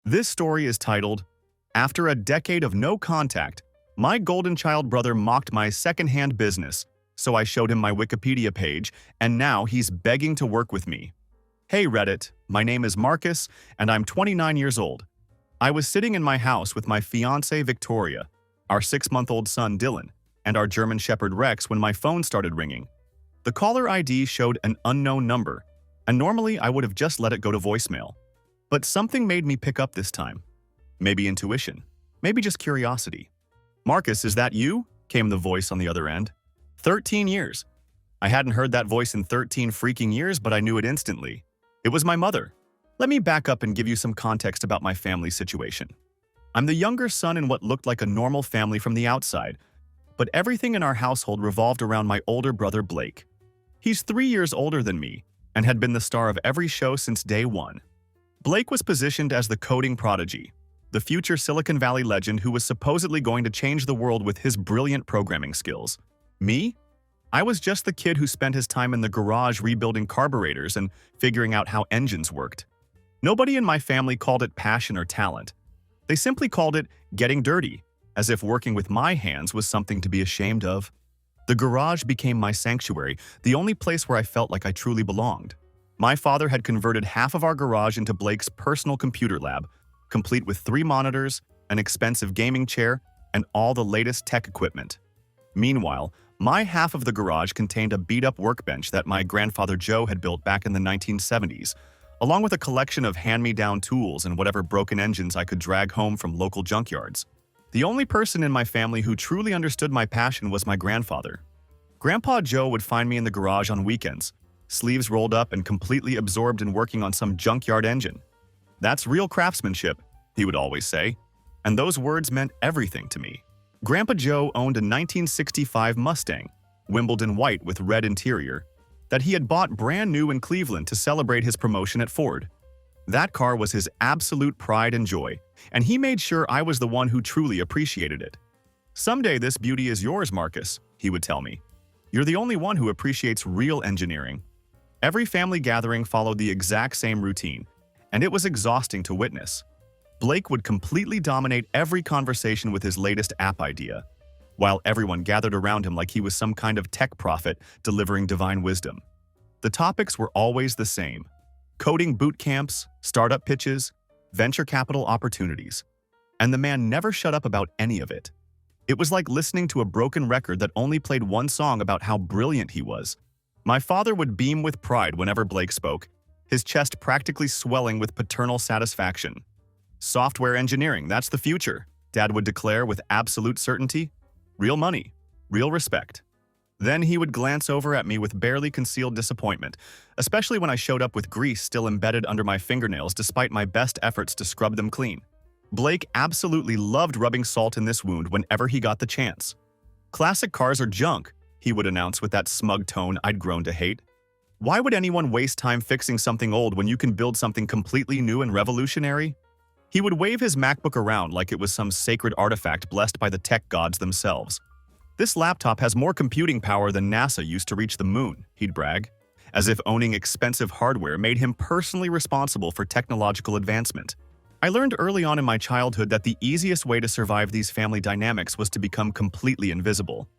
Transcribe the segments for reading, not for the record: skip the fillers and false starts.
This story is titled, After a Decade of No Contact, My Golden Child Brother Mocked My Secondhand Business, so I showed him my Wikipedia page, and now he's begging to work with me. Hey Reddit, my name is Marcus, and I'm 29 years old. I was sitting in my house with my fiancée Victoria, our 6-month-old son Dylan, and our German Shepherd Rex when my phone started ringing. The caller ID showed an unknown number, and normally I would have just let it go to voicemail. But something made me pick up this time. Maybe intuition. Maybe just curiosity. "Marcus, is that you?" came the voice on the other end. 13 years. I hadn't heard that voice in 13 freaking years, but I knew it instantly. It was my mother. Let me back up and give you some context about my family situation. I'm the younger son in what looked like a normal family from the outside, but everything in our household revolved around my older brother Blake. He's 3 years older than me and had been the star of every show since day one. Blake was positioned as the coding prodigy, the future Silicon Valley legend who was supposedly going to change the world with his brilliant programming skills. Me? I was just the kid who spent his time in the garage rebuilding carburetors and figuring out how engines worked. Nobody in my family called it passion or talent. They simply called it getting dirty, as if working with my hands was something to be ashamed of. The garage became my sanctuary, the only place where I felt like I truly belonged. My father had converted half of our garage into Blake's personal computer lab, complete with 3 monitors, an expensive gaming chair, and all the latest tech equipment. Meanwhile, my half of the garage contained a beat-up workbench that my grandfather Joe had built back in the 1970s, along with a collection of hand-me-down tools and whatever broken engines I could drag home from local junkyards. The only person in my family who truly understood my passion was my grandfather. Grandpa Joe would find me in the garage on weekends, sleeves rolled up and completely absorbed in working on some junkyard engine. "That's real craftsmanship," he would always say, and those words meant everything to me. Grandpa Joe owned a 1965 Mustang, Wimbledon white with red interior, that he had bought brand new in Cleveland to celebrate his promotion at Ford. That car was his absolute pride and joy, and he made sure I was the one who truly appreciated it. "Someday this beauty is yours, Marcus," he would tell me. "You're the only one who appreciates real engineering." Every family gathering followed the exact same routine, and it was exhausting to witness. Blake would completely dominate every conversation with his latest app idea, while everyone gathered around him like he was some kind of tech prophet delivering divine wisdom. The topics were always the same: coding boot camps, startup pitches, venture capital opportunities. And the man never shut up about any of it. It was like listening to a broken record that only played one song about how brilliant he was. My father would beam with pride whenever Blake spoke, his chest practically swelling with paternal satisfaction. "Software engineering, that's the future," Dad would declare with absolute certainty. "Real money, real respect." Then he would glance over at me with barely concealed disappointment, especially when I showed up with grease still embedded under my fingernails despite my best efforts to scrub them clean. Blake absolutely loved rubbing salt in this wound whenever he got the chance. "Classic cars are junk," he would announce with that smug tone I'd grown to hate. "Why would anyone waste time fixing something old when you can build something completely new and revolutionary?" He would wave his MacBook around like it was some sacred artifact blessed by the tech gods themselves. "This laptop has more computing power than NASA used to reach the moon," he'd brag, as if owning expensive hardware made him personally responsible for technological advancement. I learned early on in my childhood that the easiest way to survive these family dynamics was to become completely invisible.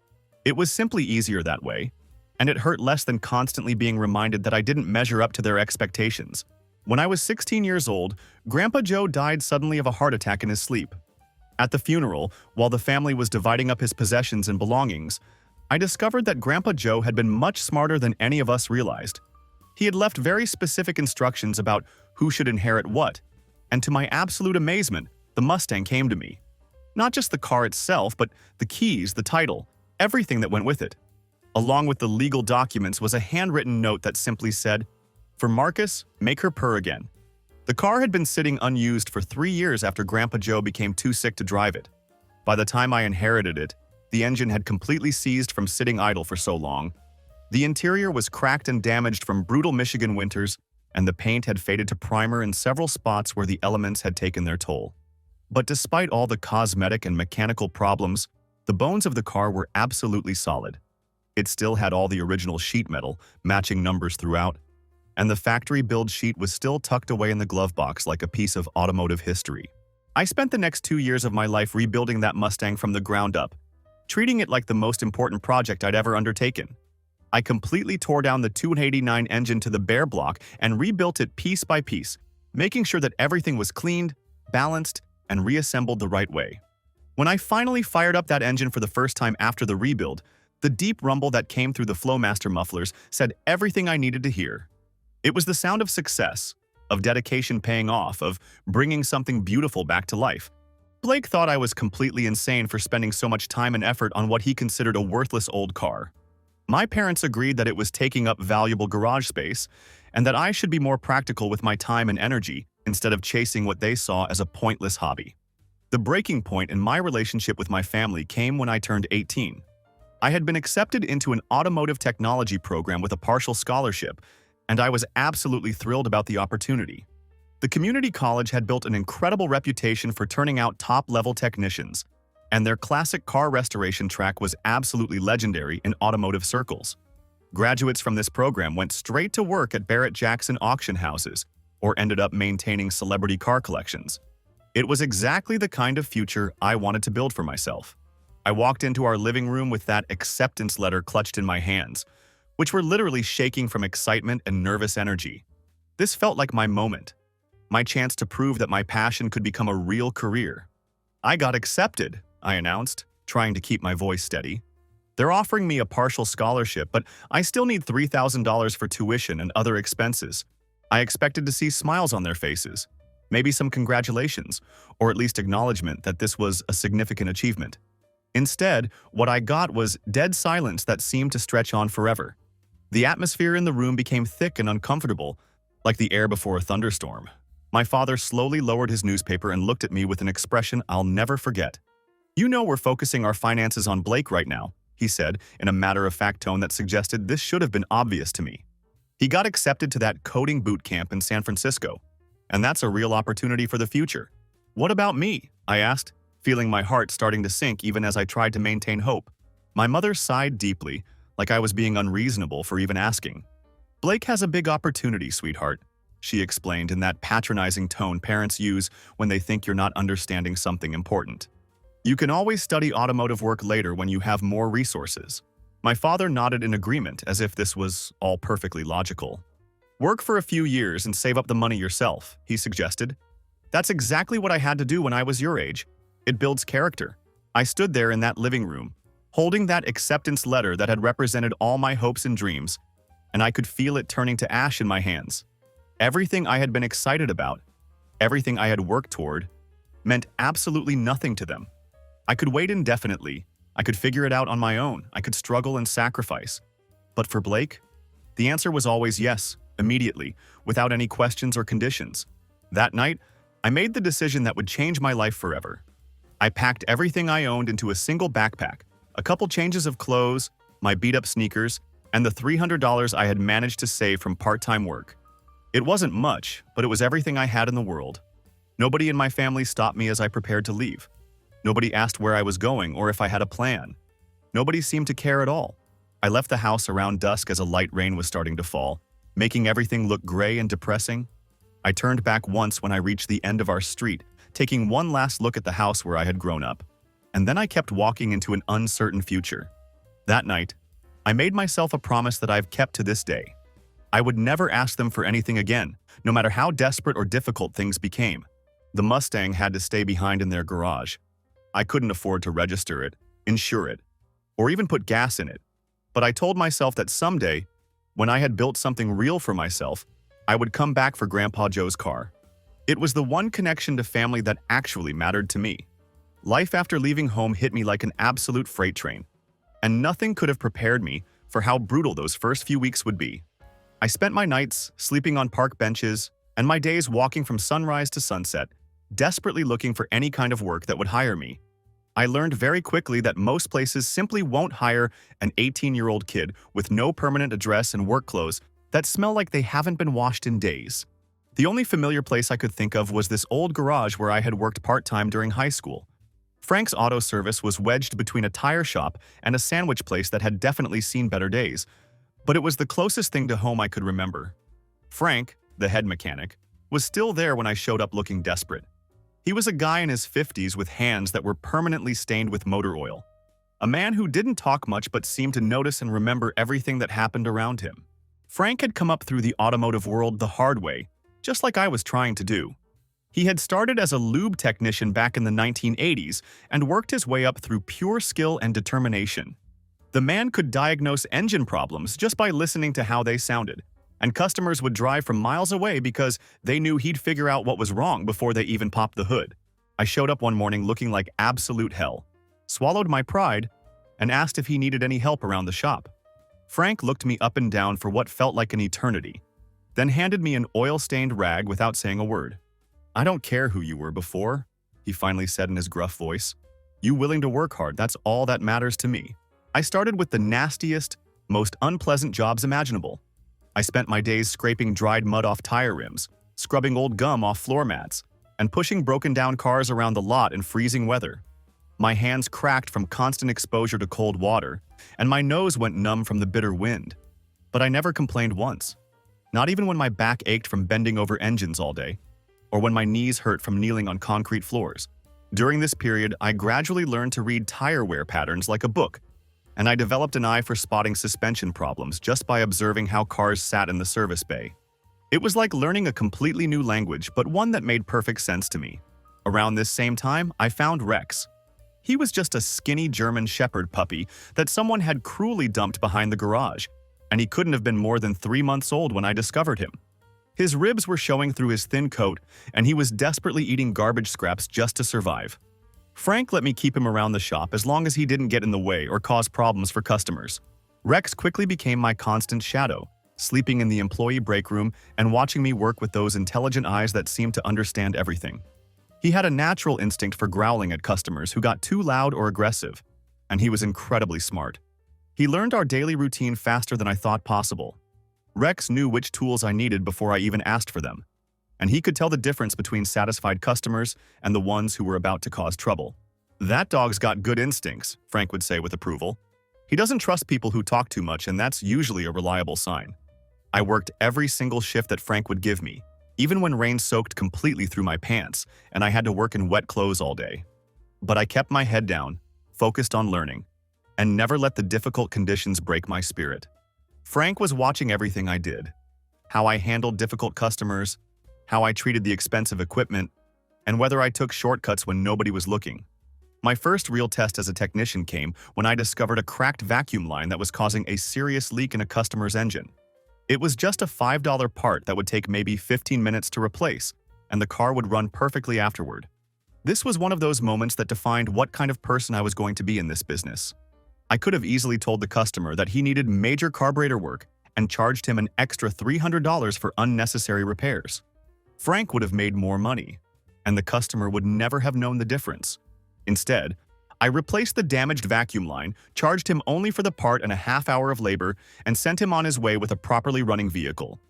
It was simply easier that way, and it hurt less than constantly being reminded that I didn't measure up to their expectations. When I was 16 years old, Grandpa Joe died suddenly of a heart attack in his sleep. At the funeral, while the family was dividing up his possessions and belongings, I discovered that Grandpa Joe had been much smarter than any of us realized. He had left very specific instructions about who should inherit what, and to my absolute amazement, the Mustang came to me. Not just the car itself, but the keys, the title, everything that went with it. Along with the legal documents was a handwritten note that simply said, "For Marcus, make her purr again." The car had been sitting unused for 3 years after Grandpa Joe became too sick to drive it. By the time I inherited it, the engine had completely seized from sitting idle for so long. The interior was cracked and damaged from brutal Michigan winters, and the paint had faded to primer in several spots where the elements had taken their toll. But despite all the cosmetic and mechanical problems, the bones of the car were absolutely solid. It still had all the original sheet metal, matching numbers throughout. and the factory build sheet was still tucked away in the glove box like a piece of automotive history. I spent the next 2 years of my life rebuilding that Mustang from the ground up, treating it like the most important project I'd ever undertaken. I completely tore down the 289 engine to the bare block and rebuilt it piece by piece, making sure that everything was cleaned, balanced, and reassembled the right way. When I finally fired up that engine for the first time after the rebuild, the deep rumble that came through the Flowmaster mufflers said everything I needed to hear. It was the sound of success, of dedication paying off, of bringing something beautiful back to life. Blake thought I was completely insane for spending so much time and effort on what he considered a worthless old car. My parents agreed that it was taking up valuable garage space and that I should be more practical with my time and energy instead of chasing what they saw as a pointless hobby. The breaking point in my relationship with my family came when I turned 18. I had been accepted into an automotive technology program with a partial scholarship, and I was absolutely thrilled about the opportunity. The community college had built an incredible reputation for turning out top-level technicians, and their classic car restoration track was absolutely legendary in automotive circles. Graduates from this program went straight to work at Barrett-Jackson auction houses or ended up maintaining celebrity car collections. It was exactly the kind of future I wanted to build for myself. I walked into our living room with that acceptance letter clutched in my hands, which were literally shaking from excitement and nervous energy. This felt like my moment, my chance to prove that my passion could become a real career. "I got accepted," I announced, trying to keep my voice steady. "They're offering me a partial scholarship, but I still need $3,000 for tuition and other expenses." I expected to see smiles on their faces, maybe some congratulations, or at least acknowledgement that this was a significant achievement. Instead, what I got was dead silence that seemed to stretch on forever. The atmosphere in the room became thick and uncomfortable, like the air before a thunderstorm. My father slowly lowered his newspaper and looked at me with an expression I'll never forget. "You know we're focusing our finances on Blake right now," he said in a matter-of-fact tone that suggested this should have been obvious to me. "He got accepted to that coding boot camp in San Francisco, and that's a real opportunity for the future. What about me?" I asked, feeling my heart starting to sink even as I tried to maintain hope. My mother sighed deeply, like I was being unreasonable for even asking. "Blake has a big opportunity, sweetheart," she explained in that patronizing tone parents use when they think you're not understanding something important. "You can always study automotive work later when you have more resources." My father nodded in agreement as if this was all perfectly logical. "Work for a few years and save up the money yourself," he suggested. "That's exactly what I had to do when I was your age. It builds character." I stood there in that living room, holding that acceptance letter that had represented all my hopes and dreams, and I could feel it turning to ash in my hands. Everything I had been excited about, everything I had worked toward, meant absolutely nothing to them. I could wait indefinitely. I could figure it out on my own. I could struggle and sacrifice. But for Blake, the answer was always yes, immediately, without any questions or conditions. That night, I made the decision that would change my life forever. I packed everything I owned into a single backpack, a couple changes of clothes, my beat-up sneakers, and the $300 I had managed to save from part-time work. It wasn't much, but it was everything I had in the world. Nobody in my family stopped me as I prepared to leave. Nobody asked where I was going or if I had a plan. Nobody seemed to care at all. I left the house around dusk as a light rain was starting to fall, making everything look gray and depressing. I turned back once when I reached the end of our street, taking one last look at the house where I had grown up. And then I kept walking into an uncertain future. That night, I made myself a promise that I've kept to this day. I would never ask them for anything again, no matter how desperate or difficult things became. The Mustang had to stay behind in their garage. I couldn't afford to register it, insure it, or even put gas in it. But I told myself that someday, when I had built something real for myself, I would come back for Grandpa Joe's car. It was the one connection to family that actually mattered to me. Life after leaving home hit me like an absolute freight train, and nothing could have prepared me for how brutal those first few weeks would be. I spent my nights sleeping on park benches and my days walking from sunrise to sunset, desperately looking for any kind of work that would hire me. I learned very quickly that most places simply won't hire an 18-year-old kid with no permanent address and work clothes that smell like they haven't been washed in days. The only familiar place I could think of was this old garage where I had worked part-time during high school. Frank's Auto Service was wedged between a tire shop and a sandwich place that had definitely seen better days, but it was the closest thing to home I could remember. Frank, the head mechanic, was still there when I showed up looking desperate. He was a guy in his 50s with hands that were permanently stained with motor oil. A man who didn't talk much but seemed to notice and remember everything that happened around him. Frank had come up through the automotive world the hard way, just like I was trying to do. He had started as a lube technician back in the 1980s and worked his way up through pure skill and determination. The man could diagnose engine problems just by listening to how they sounded, and customers would drive from miles away because they knew he'd figure out what was wrong before they even popped the hood. I showed up one morning looking like absolute hell, swallowed my pride, and asked if he needed any help around the shop. Frank looked me up and down for what felt like an eternity, then handed me an oil-stained rag without saying a word. "I don't care who you were before," he finally said in his gruff voice. "You willing to work hard, that's all that matters to me." I started with the nastiest, most unpleasant jobs imaginable. I spent my days scraping dried mud off tire rims, scrubbing old gum off floor mats, and pushing broken-down cars around the lot in freezing weather. My hands cracked from constant exposure to cold water, and my nose went numb from the bitter wind. But I never complained once. Not even when my back ached from bending over engines all day, or when my knees hurt from kneeling on concrete floors. During this period, I gradually learned to read tire wear patterns like a book, and I developed an eye for spotting suspension problems just by observing how cars sat in the service bay. It was like learning a completely new language, but one that made perfect sense to me. Around this same time, I found Rex. He was just a skinny German Shepherd puppy that someone had cruelly dumped behind the garage, and he couldn't have been more than 3 months old when I discovered him. His ribs were showing through his thin coat, and he was desperately eating garbage scraps just to survive. Frank let me keep him around the shop as long as he didn't get in the way or cause problems for customers. Rex quickly became my constant shadow, sleeping in the employee break room and watching me work with those intelligent eyes that seemed to understand everything. He had a natural instinct for growling at customers who got too loud or aggressive, and he was incredibly smart. He learned our daily routine faster than I thought possible. Rex knew which tools I needed before I even asked for them, and he could tell the difference between satisfied customers and the ones who were about to cause trouble. "That dog's got good instincts," Frank would say with approval. "He doesn't trust people who talk too much, and that's usually a reliable sign." I worked every single shift that Frank would give me, even when rain soaked completely through my pants and I had to work in wet clothes all day. But I kept my head down, focused on learning, and never let the difficult conditions break my spirit. Frank was watching everything I did, how I handled difficult customers, how I treated the expensive equipment, and whether I took shortcuts when nobody was looking. My first real test as a technician came when I discovered a cracked vacuum line that was causing a serious leak in a customer's engine. It was just a $5 part that would take maybe 15 minutes to replace, and the car would run perfectly afterward. This was one of those moments that defined what kind of person I was going to be in this business. I could have easily told the customer that he needed major carburetor work and charged him an extra $300 for unnecessary repairs. Frank would have made more money, and the customer would never have known the difference. Instead, I replaced the damaged vacuum line, charged him only for the part and a half hour of labor, and sent him on his way with a properly running vehicle.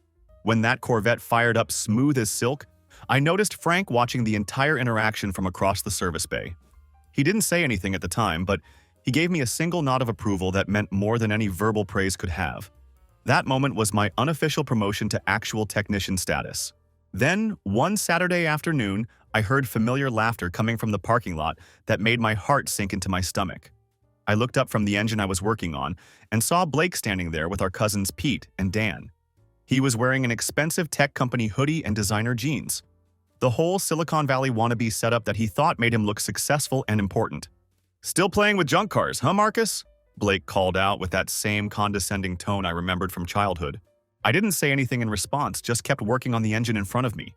When that Corvette fired up smooth as silk, I noticed Frank watching the entire interaction from across the service bay. He didn't say anything at the time, but he gave me a single nod of approval that meant more than any verbal praise could have. That moment was my unofficial promotion to actual technician status. Then, one Saturday afternoon, I heard familiar laughter coming from the parking lot that made my heart sink into my stomach. I looked up from the engine I was working on and saw Blake standing there with our cousins Pete and Dan. He was wearing an expensive tech company hoodie and designer jeans. The whole Silicon Valley wannabe setup that he thought made him look successful and important. "Still playing with junk cars, huh, Marcus?" Blake called out with that same condescending tone I remembered from childhood. I didn't say anything in response, just kept working on the engine in front of me.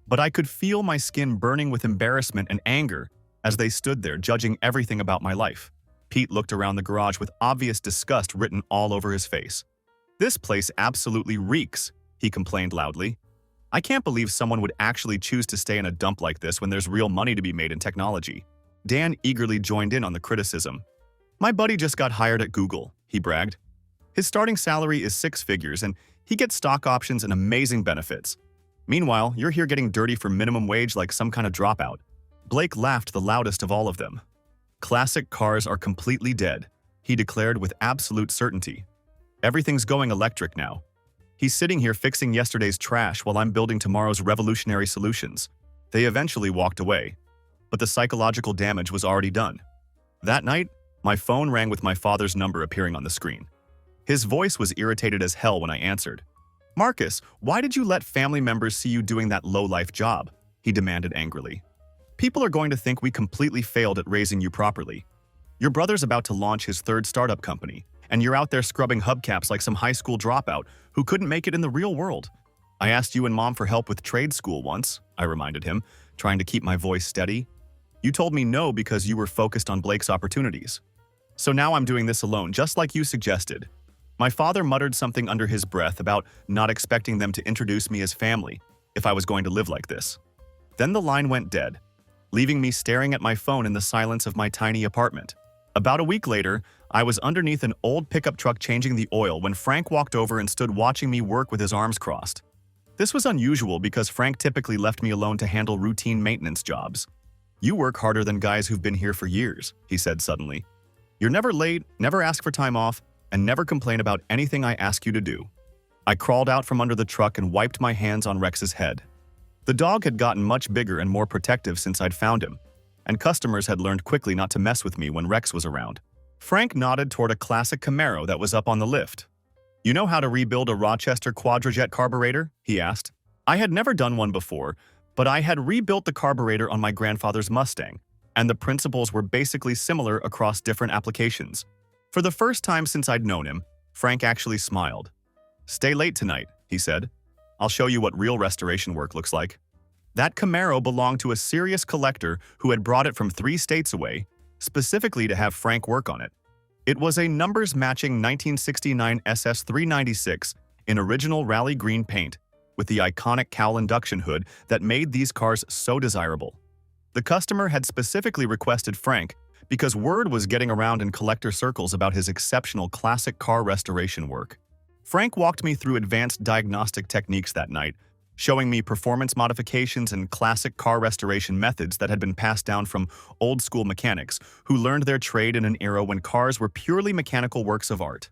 But I could feel my skin burning with embarrassment and anger as they stood there judging everything about my life. Pete looked around the garage with obvious disgust written all over his face. "This place absolutely reeks," he complained loudly. "I can't believe someone would actually choose to stay in a dump like this when there's real money to be made in technology." Dan eagerly joined in on the criticism. "My buddy just got hired at Google," he bragged. "His starting salary is 6 figures and he gets stock options and amazing benefits. Meanwhile, you're here getting dirty for minimum wage like some kind of dropout." Blake laughed the loudest of all of them. "Classic cars are completely dead," he declared with absolute certainty. "Everything's going electric now. He's sitting here fixing yesterday's trash while I'm building tomorrow's revolutionary solutions. They eventually walked away, but the psychological damage was already done. That night, my phone rang with my father's number appearing on the screen. His voice was irritated as hell when I answered. "Marcus, why did you let family members see you doing that low-life job?" he demanded angrily. "People are going to think we completely failed at raising you properly. Your brother's about to launch his third startup company, and you're out there scrubbing hubcaps like some high school dropout who couldn't make it in the real world. I asked you and Mom for help with trade school once," I reminded him, trying to keep my voice steady. "You told me no because you were focused on Blake's opportunities. So now I'm doing this alone, just like you suggested." My father muttered something under his breath about not expecting them to introduce me as family if I was going to live like this. Then the line went dead, leaving me staring at my phone in the silence of my tiny apartment. About a week later, I was underneath an old pickup truck changing the oil when Frank walked over and stood watching me work with his arms crossed. This was unusual because Frank typically left me alone to handle routine maintenance jobs. "You work harder than guys who've been here for years," he said suddenly. "You're never late, never ask for time off, and never complain about anything I ask you to do." I crawled out from under the truck and wiped my hands on Rex's head. The dog had gotten much bigger and more protective since I'd found him, and customers had learned quickly not to mess with me when Rex was around. Frank nodded toward a classic Camaro that was up on the lift. "You know how to rebuild a Rochester Quadrajet carburetor?" he asked. I had never done one before, but I had rebuilt the carburetor on my grandfather's Mustang, and the principles were basically similar across different applications. For the first time since I'd known him, Frank actually smiled. "Stay late tonight," he said. "I'll show you what real restoration work looks like." That Camaro belonged to a serious collector who had brought it from 3 states away, specifically to have Frank work on it. It was a numbers-matching 1969 SS 396 in original rally green paint, with the iconic cowl induction hood that made these cars so desirable. The customer had specifically requested Frank because word was getting around in collector circles about his exceptional classic car restoration work. Frank walked me through advanced diagnostic techniques that night, showing me performance modifications and classic car restoration methods that had been passed down from old-school mechanics who learned their trade in an era when cars were purely mechanical works of art.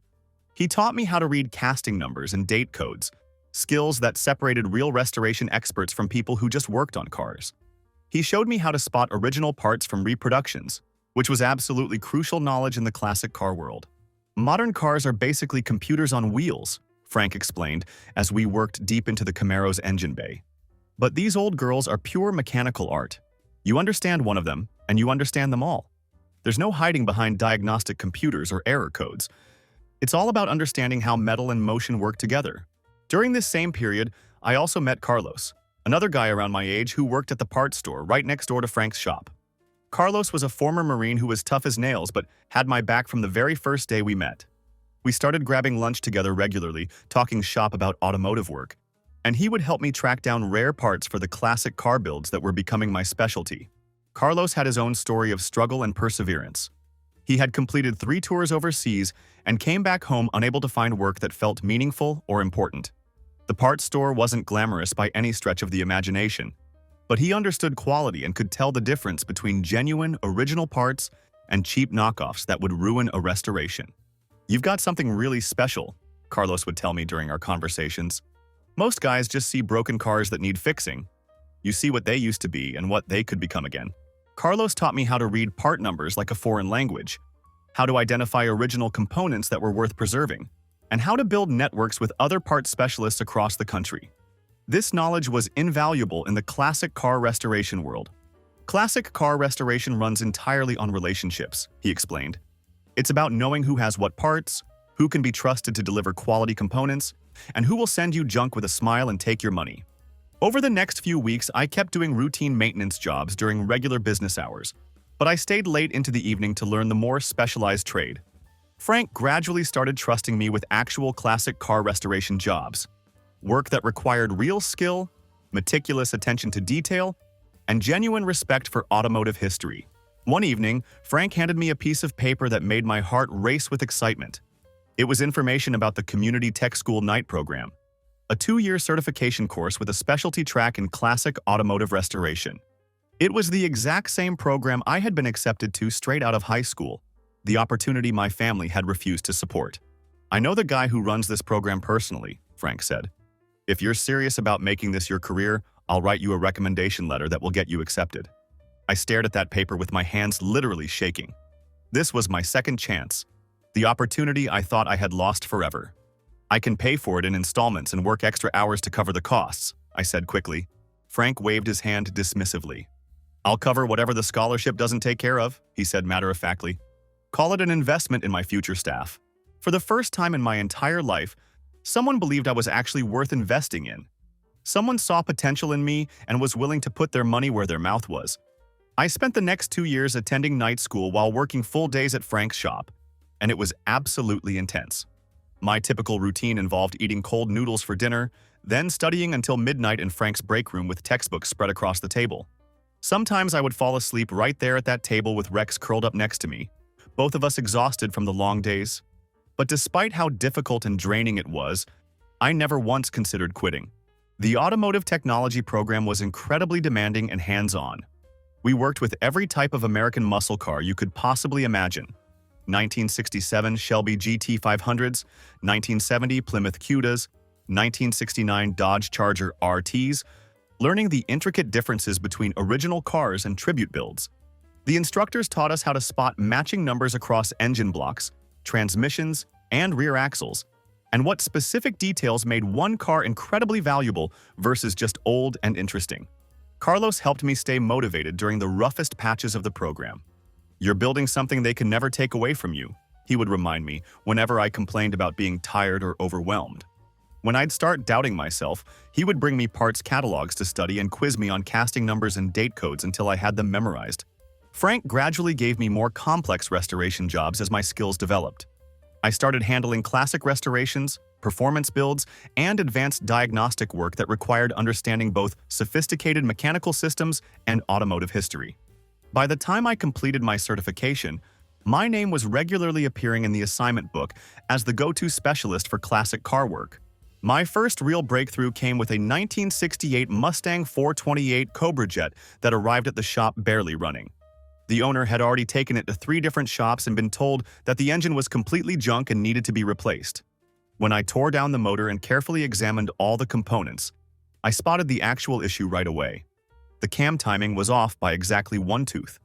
He taught me how to read casting numbers and date codes, skills that separated real restoration experts from people who just worked on cars. He showed me how to spot original parts from reproductions, which was absolutely crucial knowledge in the classic car world. "Modern cars are basically computers on wheels," Frank explained as we worked deep into the Camaro's engine bay. "But these old girls are pure mechanical art. You understand one of them, and you understand them all. There's no hiding behind diagnostic computers or error codes. It's all about understanding how metal and motion work together." During this same period, I also met Carlos, another guy around my age who worked at the parts store right next door to Frank's shop. Carlos was a former Marine who was tough as nails but had my back from the very first day we met. We started grabbing lunch together regularly, talking shop about automotive work, and he would help me track down rare parts for the classic car builds that were becoming my specialty. Carlos had his own story of struggle and perseverance. He had completed 3 tours overseas and came back home unable to find work that felt meaningful or important. The parts store wasn't glamorous by any stretch of the imagination, but he understood quality and could tell the difference between genuine, original parts and cheap knockoffs that would ruin a restoration. "You've got something really special," Carlos would tell me during our conversations. "Most guys just see broken cars that need fixing. You see what they used to be and what they could become again." Carlos taught me how to read part numbers like a foreign language, how to identify original components that were worth preserving, and how to build networks with other parts specialists across the country. This knowledge was invaluable in the classic car restoration world. "Classic car restoration runs entirely on relationships," he explained. "It's about knowing who has what parts, who can be trusted to deliver quality components, and who will send you junk with a smile and take your money." Over the next few weeks, I kept doing routine maintenance jobs during regular business hours, but I stayed late into the evening to learn the more specialized trade. Frank gradually started trusting me with actual classic car restoration jobs, work that required real skill, meticulous attention to detail, and genuine respect for automotive history. One evening, Frank handed me a piece of paper that made my heart race with excitement. It was information about the Community Tech School Night program, a 2-year certification course with a specialty track in classic automotive restoration. It was the exact same program I had been accepted to straight out of high school, the opportunity my family had refused to support. "I know the guy who runs this program personally," Frank said. "If you're serious about making this your career, I'll write you a recommendation letter that will get you accepted." I stared at that paper with my hands literally shaking. This was my second chance, the opportunity I thought I had lost forever. "I can pay for it in installments and work extra hours to cover the costs," I said quickly. Frank waved his hand dismissively. "I'll cover whatever the scholarship doesn't take care of," he said matter-of-factly. "Call it an investment in my future staff." For the first time in my entire life, someone believed I was actually worth investing in. Someone saw potential in me and was willing to put their money where their mouth was. I spent the next 2 years attending night school while working full days at Frank's shop, and it was absolutely intense. My typical routine involved eating cold noodles for dinner, then studying until midnight in Frank's break room with textbooks spread across the table. Sometimes I would fall asleep right there at that table with Rex curled up next to me, both of us exhausted from the long days. But despite how difficult and draining it was, I never once considered quitting. The automotive technology program was incredibly demanding and hands-on. We worked with every type of American muscle car you could possibly imagine. 1967 Shelby GT500s, 1970 Plymouth Cudas, 1969 Dodge Charger RTs, learning the intricate differences between original cars and tribute builds. The instructors taught us how to spot matching numbers across engine blocks, transmissions, and rear axles, and what specific details made one car incredibly valuable versus just old and interesting. Carlos helped me stay motivated during the roughest patches of the program. "You're building something they can never take away from you," he would remind me whenever I complained about being tired or overwhelmed. When I'd start doubting myself, he would bring me parts catalogs to study and quiz me on casting numbers and date codes until I had them memorized. Frank gradually gave me more complex restoration jobs as my skills developed. I started handling classic restorations, performance builds, and advanced diagnostic work that required understanding both sophisticated mechanical systems and automotive history. By the time I completed my certification, my name was regularly appearing in the assignment book as the go-to specialist for classic car work. My first real breakthrough came with a 1968 Mustang 428 Cobra Jet that arrived at the shop barely running. The owner had already taken it to 3 different shops and been told that the engine was completely junk and needed to be replaced. When I tore down the motor and carefully examined all the components, I spotted the actual issue right away. The cam timing was off by exactly 1 tooth.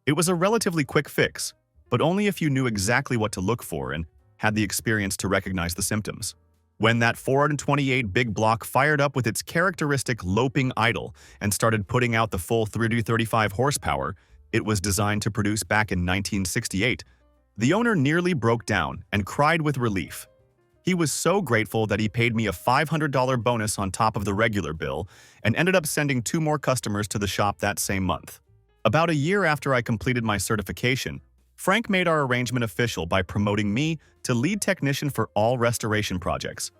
It was a relatively quick fix, but only if you knew exactly what to look for and had the experience to recognize the symptoms. When that 428 big block fired up with its characteristic loping idle and started putting out the full 335 horsepower it was designed to produce back in 1968, the owner nearly broke down and cried with relief. He was so grateful that he paid me a $500 bonus on top of the regular bill and ended up sending 2 more customers to the shop that same month. About a year after I completed my certification, Frank made our arrangement official by promoting me to lead technician for all restoration projects.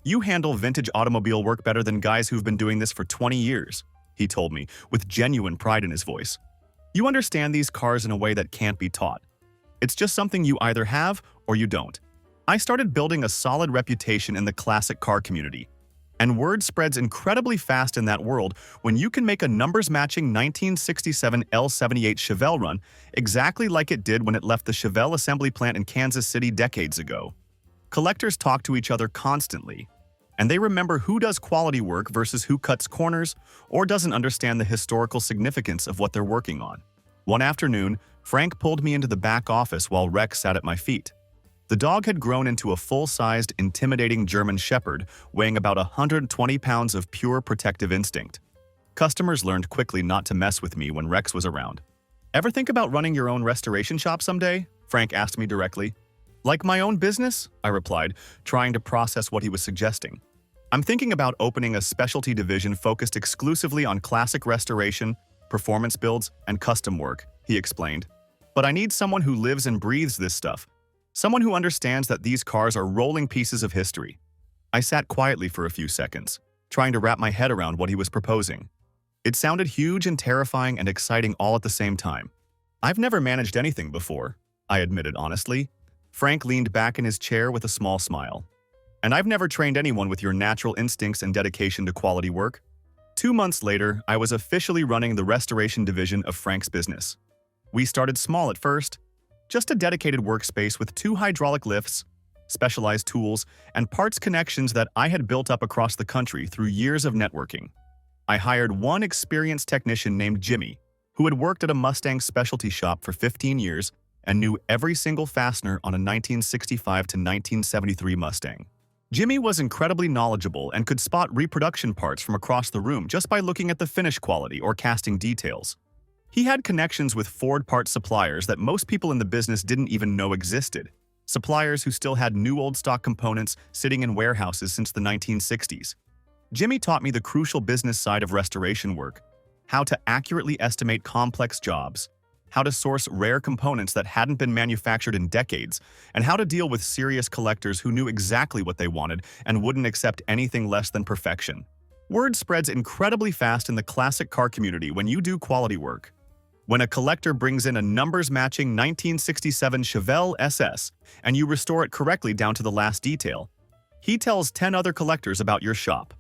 "You handle vintage automobile work better than guys who've been doing this for 20 years, he told me with genuine pride in his voice. "You understand these cars in a way that can't be taught. It's just something you either have or you don't." I started building a solid reputation in the classic car community. And word spreads incredibly fast in that world when you can make a numbers-matching 1967 L78 Chevelle run exactly like it did when it left the Chevelle assembly plant in Kansas City decades ago. Collectors talk to each other constantly, and they remember who does quality work versus who cuts corners or doesn't understand the historical significance of what they're working on. One afternoon, Frank pulled me into the back office while Rex sat at my feet. The dog had grown into a full-sized, intimidating German Shepherd, weighing about 120 pounds of pure protective instinct. Customers learned quickly not to mess with me when Rex was around. "Ever think about running your own restoration shop someday?" Frank asked me directly. "Like my own business?" I replied, trying to process what he was suggesting. "I'm thinking about opening a specialty division focused exclusively on classic restoration, performance builds, and custom work," he explained. "But I need someone who lives and breathes this stuff. Someone who understands that these cars are rolling pieces of history." I sat quietly for a few seconds, trying to wrap my head around what he was proposing. It sounded huge and terrifying and exciting all at the same time. "I've never managed anything before," I admitted honestly. Frank leaned back in his chair with a small smile. "And I've never trained anyone with your natural instincts and dedication to quality work." 2 months later, I was officially running the restoration division of Frank's business. We started small at first, just a dedicated workspace with 2 hydraulic lifts, specialized tools, and parts connections that I had built up across the country through years of networking. I hired one experienced technician named Jimmy, who had worked at a Mustang specialty shop for 15 years and knew every single fastener on a 1965 to 1973 Mustang. Jimmy was incredibly knowledgeable and could spot reproduction parts from across the room just by looking at the finish quality or casting details. He had connections with Ford part suppliers that most people in the business didn't even know existed, suppliers who still had new old stock components sitting in warehouses since the 1960s. Jimmy taught me the crucial business side of restoration work, how to accurately estimate complex jobs, how to source rare components that hadn't been manufactured in decades, and how to deal with serious collectors who knew exactly what they wanted and wouldn't accept anything less than perfection. Word spreads incredibly fast in the classic car community when you do quality work. When a collector brings in a numbers-matching 1967 Chevelle SS and you restore it correctly down to the last detail, he tells 10 other collectors about your shop.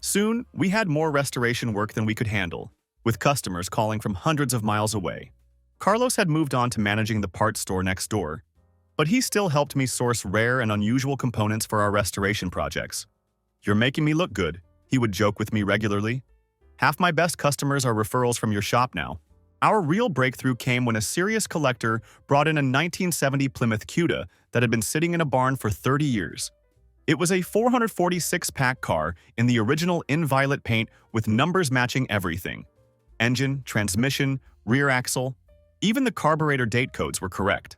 Soon, we had more restoration work than we could handle, with customers calling from hundreds of miles away. Carlos had moved on to managing the parts store next door, but he still helped me source rare and unusual components for our restoration projects. "You're making me look good," he would joke with me regularly. "Half my best customers are referrals from your shop now." Our real breakthrough came when a serious collector brought in a 1970 Plymouth Cuda that had been sitting in a barn for 30 years. It was a 446-pack car in the original in-violet paint with numbers matching everything. Engine, transmission, rear axle, even the carburetor date codes were correct.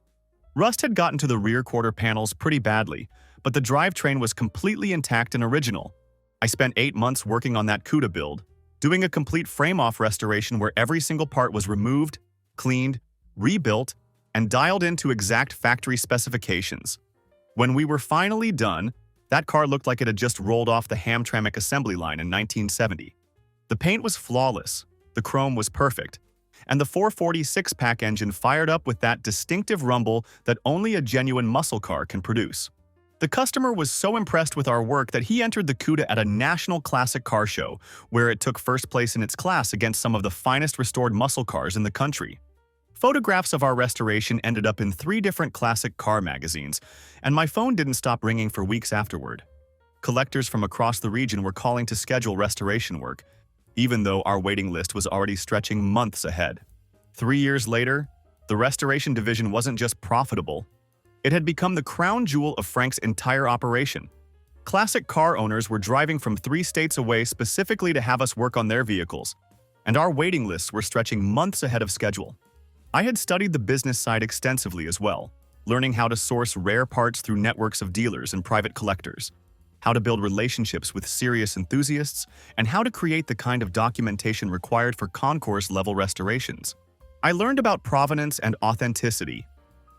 Rust had gotten to the rear quarter panels pretty badly, but the drivetrain was completely intact and original. I spent 8 months working on that Cuda build, doing a complete frame-off restoration where every single part was removed, cleaned, rebuilt, and dialed into exact factory specifications. When we were finally done, that car looked like it had just rolled off the Hamtramck assembly line in 1970. The paint was flawless, the chrome was perfect, and the 446-pack engine fired up with that distinctive rumble that only a genuine muscle car can produce. The customer was so impressed with our work that he entered the Cuda at a national classic car show, where it took first place in its class against some of the finest restored muscle cars in the country. Photographs of our restoration ended up in 3 different classic car magazines, and my phone didn't stop ringing for weeks afterward. Collectors from across the region were calling to schedule restoration work, even though our waiting list was already stretching months ahead. 3 years later, the restoration division wasn't just profitable. It had become the crown jewel of Frank's entire operation. Classic car owners were driving from 3 states away specifically to have us work on their vehicles, and our waiting lists were stretching months ahead of schedule. I had studied the business side extensively as well, learning how to source rare parts through networks of dealers and private collectors, how to build relationships with serious enthusiasts, and how to create the kind of documentation required for concourse-level restorations. I learned about provenance and authenticity,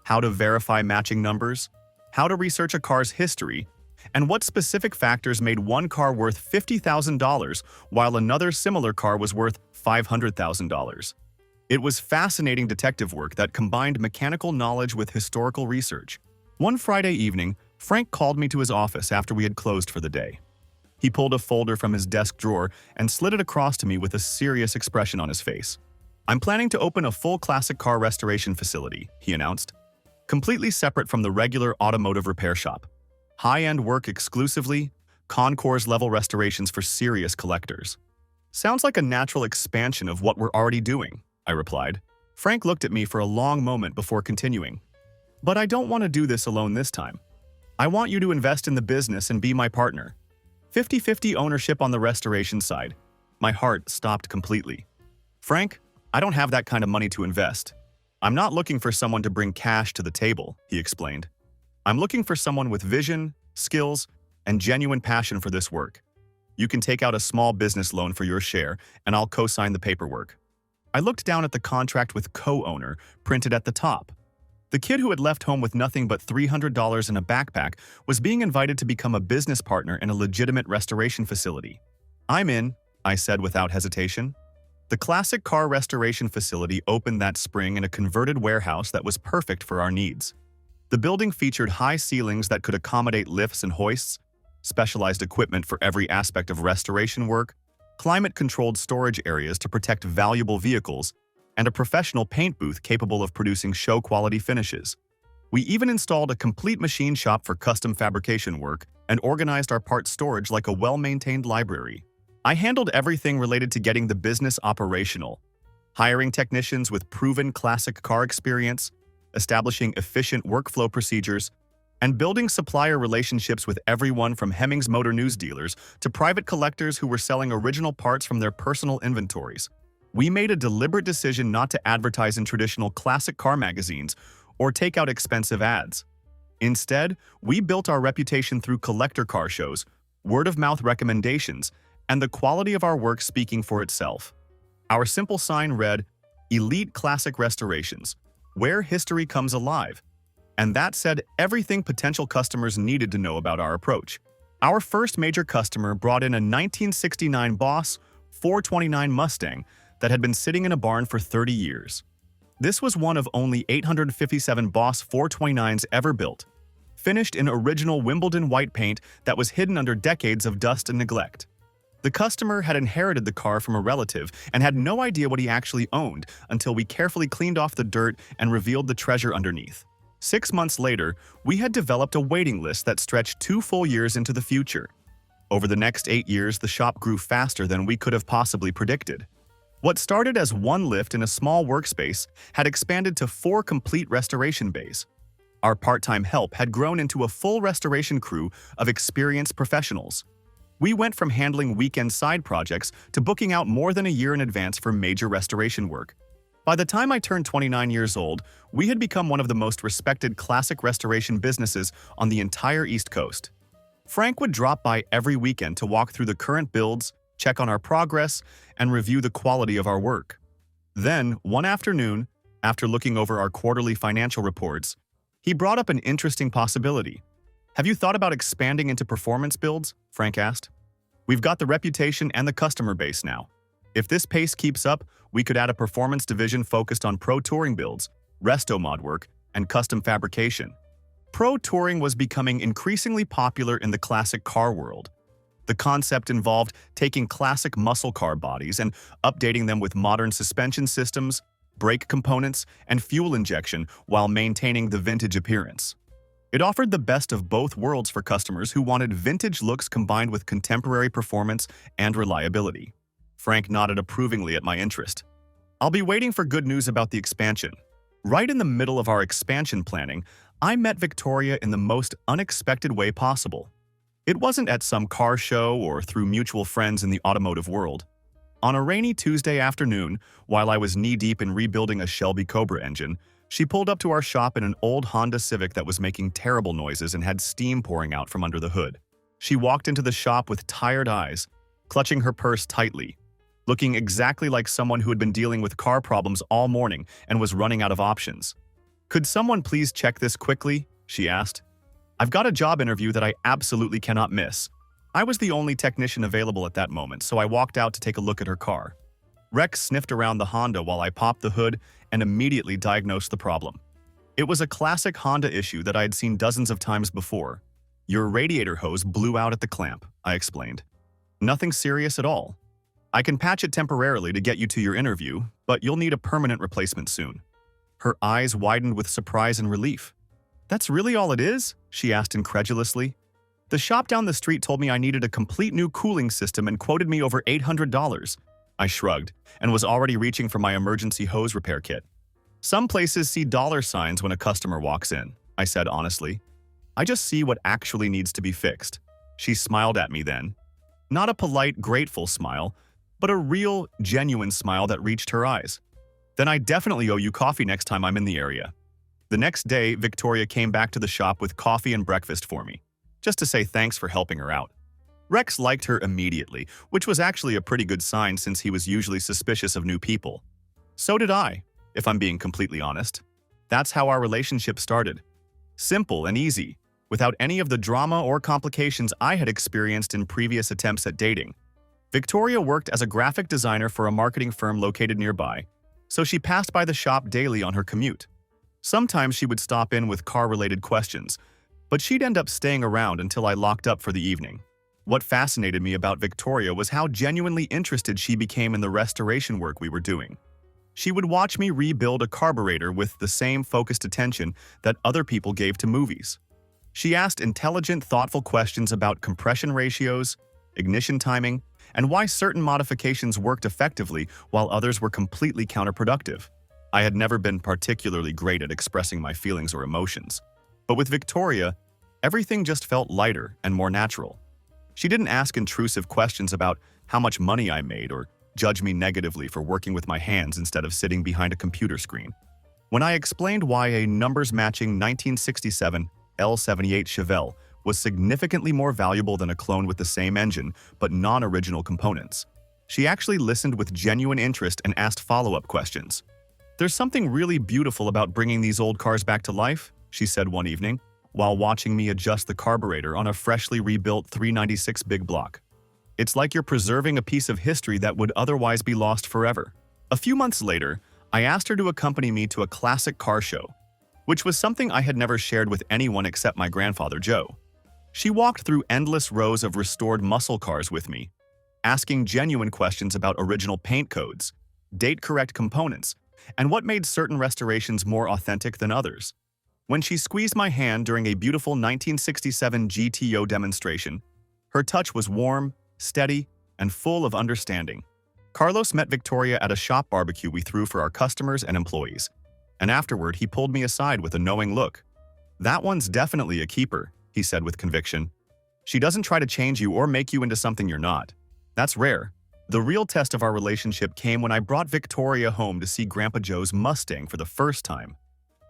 how to verify matching numbers, how to research a car's history, and what specific factors made one car worth $50,000 while another similar car was worth $500,000. It was fascinating detective work that combined mechanical knowledge with historical research. One Friday evening, Frank called me to his office after we had closed for the day. He pulled a folder from his desk drawer and slid it across to me with a serious expression on his face. "I'm planning to open a full classic car restoration facility," he announced, "completely separate from the regular automotive repair shop. High-end work exclusively, concourse-level restorations for serious collectors." "Sounds like a natural expansion of what we're already doing," I replied. Frank looked at me for a long moment before continuing. "But I don't want to do this alone this time. I want you to invest in the business and be my partner. 50-50 ownership on the restoration side." My heart stopped completely. "Frank, I don't have that kind of money to invest. I'm not looking for someone to bring cash to the table," he explained. "I'm looking for someone with vision, skills, and genuine passion for this work. You can take out a small business loan for your share, and I'll co-sign the paperwork." I looked down at the contract with co-owner printed at the top. The kid who had left home with nothing but $300 in a backpack was being invited to become a business partner in a legitimate restoration facility. "I'm in," I said without hesitation. The classic car restoration facility opened that spring in a converted warehouse that was perfect for our needs. The building featured high ceilings that could accommodate lifts and hoists, specialized equipment for every aspect of restoration work, climate-controlled storage areas to protect valuable vehicles, and a professional paint booth capable of producing show-quality finishes. We even installed a complete machine shop for custom fabrication work and organized our parts storage like a well-maintained library. I handled everything related to getting the business operational, hiring technicians with proven classic car experience, establishing efficient workflow procedures, and building supplier relationships with everyone from Hemmings Motor News dealers to private collectors who were selling original parts from their personal inventories. We made a deliberate decision not to advertise in traditional classic car magazines or take out expensive ads. Instead, we built our reputation through collector car shows, word-of-mouth recommendations, and the quality of our work speaking for itself. Our simple sign read, "Elite Classic Restorations, where history comes alive." And that said everything potential customers needed to know about our approach. Our first major customer brought in a 1969 Boss 429 Mustang that had been sitting in a barn for 30 years. This was one of only 857 Boss 429s ever built, finished in original Wimbledon white paint that was hidden under decades of dust and neglect. The customer had inherited the car from a relative and had no idea what he actually owned until we carefully cleaned off the dirt and revealed the treasure underneath. 6 months later, we had developed a waiting list that stretched 2 full years into the future. Over the next 8 years, the shop grew faster than we could have possibly predicted. What started as one lift in a small workspace had expanded to 4 complete restoration bays. Our part-time help had grown into a full restoration crew of experienced professionals. We went from handling weekend side projects to booking out more than a year in advance for major restoration work. By the time I turned 29 years old, we had become one of the most respected classic restoration businesses on the entire East Coast. Frank would drop by every weekend to walk through the current builds, check on our progress, and review the quality of our work. Then, one afternoon, after looking over our quarterly financial reports, he brought up an interesting possibility. "Have you thought about expanding into performance builds?" Frank asked. "We've got the reputation and the customer base now. If this pace keeps up, we could add a performance division focused on pro touring builds, resto mod work, and custom fabrication." Pro touring was becoming increasingly popular in the classic car world. The concept involved taking classic muscle car bodies and updating them with modern suspension systems, brake components, and fuel injection while maintaining the vintage appearance. It offered the best of both worlds for customers who wanted vintage looks combined with contemporary performance and reliability. Frank nodded approvingly at my interest. "I'll be waiting for good news about the expansion." Right in the middle of our expansion planning, I met Victoria in the most unexpected way possible. It wasn't at some car show or through mutual friends in the automotive world. On a rainy Tuesday afternoon, while I was knee-deep in rebuilding a Shelby Cobra engine, she pulled up to our shop in an old Honda Civic that was making terrible noises and had steam pouring out from under the hood. She walked into the shop with tired eyes, clutching her purse tightly, looking exactly like someone who had been dealing with car problems all morning and was running out of options. "Could someone please check this quickly?" she asked. "I've got a job interview that I absolutely cannot miss." I was the only technician available at that moment, so I walked out to take a look at her car. Rex sniffed around the Honda while I popped the hood and immediately diagnosed the problem. It was a classic Honda issue that I had seen dozens of times before. "Your radiator hose blew out at the clamp," I explained. "Nothing serious at all. I can patch it temporarily to get you to your interview, but you'll need a permanent replacement soon." Her eyes widened with surprise and relief. "That's really all it is?" she asked incredulously. "The shop down the street told me I needed a complete new cooling system and quoted me over $800. I shrugged and was already reaching for my emergency hose repair kit. "Some places see dollar signs when a customer walks in," I said honestly. "I just see what actually needs to be fixed." She smiled at me then. Not a polite, grateful smile, but a real, genuine smile that reached her eyes. "Then I definitely owe you coffee next time I'm in the area." The next day, Victoria came back to the shop with coffee and breakfast for me, just to say thanks for helping her out. Rex liked her immediately, which was actually a pretty good sign since he was usually suspicious of new people. So did I, if I'm being completely honest. That's how our relationship started. Simple and easy, without any of the drama or complications I had experienced in previous attempts at dating. Victoria worked as a graphic designer for a marketing firm located nearby, so she passed by the shop daily on her commute. Sometimes she would stop in with car-related questions, but she'd end up staying around until I locked up for the evening. What fascinated me about Victoria was how genuinely interested she became in the restoration work we were doing. She would watch me rebuild a carburetor with the same focused attention that other people gave to movies. She asked intelligent, thoughtful questions about compression ratios, ignition timing, and why certain modifications worked effectively while others were completely counterproductive. I had never been particularly great at expressing my feelings or emotions, but with Victoria, everything just felt lighter and more natural. She didn't ask intrusive questions about how much money I made or judge me negatively for working with my hands instead of sitting behind a computer screen. When I explained why a numbers-matching 1967 L78 Chevelle was significantly more valuable than a clone with the same engine but non-original components, she actually listened with genuine interest and asked follow-up questions. "There's something really beautiful about bringing these old cars back to life," she said one evening, while watching me adjust the carburetor on a freshly rebuilt 396 big block. "It's like you're preserving a piece of history that would otherwise be lost forever." A few months later, I asked her to accompany me to a classic car show, which was something I had never shared with anyone except my grandfather Joe. She walked through endless rows of restored muscle cars with me, asking genuine questions about original paint codes, date-correct components, and what made certain restorations more authentic than others. When she squeezed my hand during a beautiful 1967 GTO demonstration, her touch was warm, steady, and full of understanding. Carlos met Victoria at a shop barbecue we threw for our customers and employees, and afterward he pulled me aside with a knowing look. "That one's definitely a keeper," he said with conviction. "She doesn't try to change you or make you into something you're not. That's rare." The real test of our relationship came when I brought Victoria home to see Grandpa Joe's Mustang for the first time.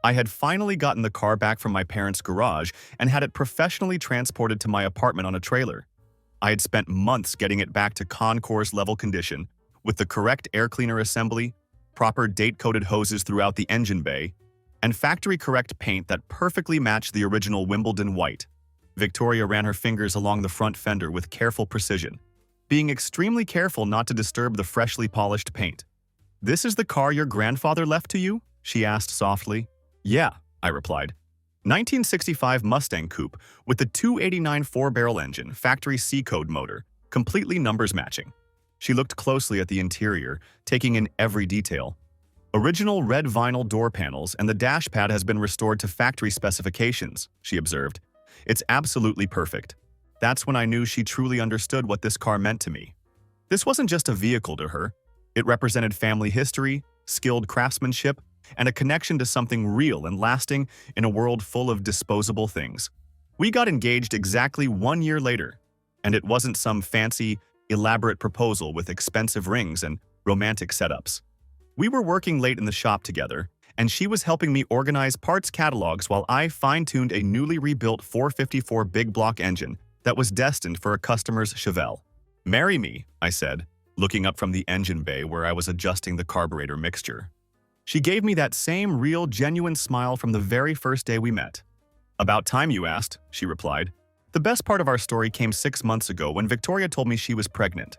I had finally gotten the car back from my parents' garage and had it professionally transported to my apartment on a trailer. I had spent months getting it back to concourse-level condition, with the correct air cleaner assembly, proper date-coated hoses throughout the engine bay, and factory-correct paint that perfectly matched the original Wimbledon white. Victoria ran her fingers along the front fender with careful precision, being extremely careful not to disturb the freshly polished paint. "This is the car your grandfather left to you?" she asked softly. "Yeah," I replied. 1965 Mustang Coupe with the 289 four-barrel engine, factory C-code motor, completely numbers matching. She looked closely at the interior, taking in every detail. "Original red vinyl door panels and the dash pad has been restored to factory specifications," she observed. "It's absolutely perfect." That's when I knew she truly understood what this car meant to me. This wasn't just a vehicle to her. It represented family history, skilled craftsmanship, and a connection to something real and lasting in a world full of disposable things. We got engaged exactly 1 year later, and it wasn't some fancy, elaborate proposal with expensive rings and romantic setups. We were working late in the shop together, and she was helping me organize parts catalogs while I fine-tuned a newly rebuilt 454 big block engine that was destined for a customer's Chevelle. "Marry me," I said, looking up from the engine bay where I was adjusting the carburetor mixture. She gave me that same real, genuine smile from the very first day we met. "About time you asked," she replied. The best part of our story came 6 months ago when Victoria told me she was pregnant.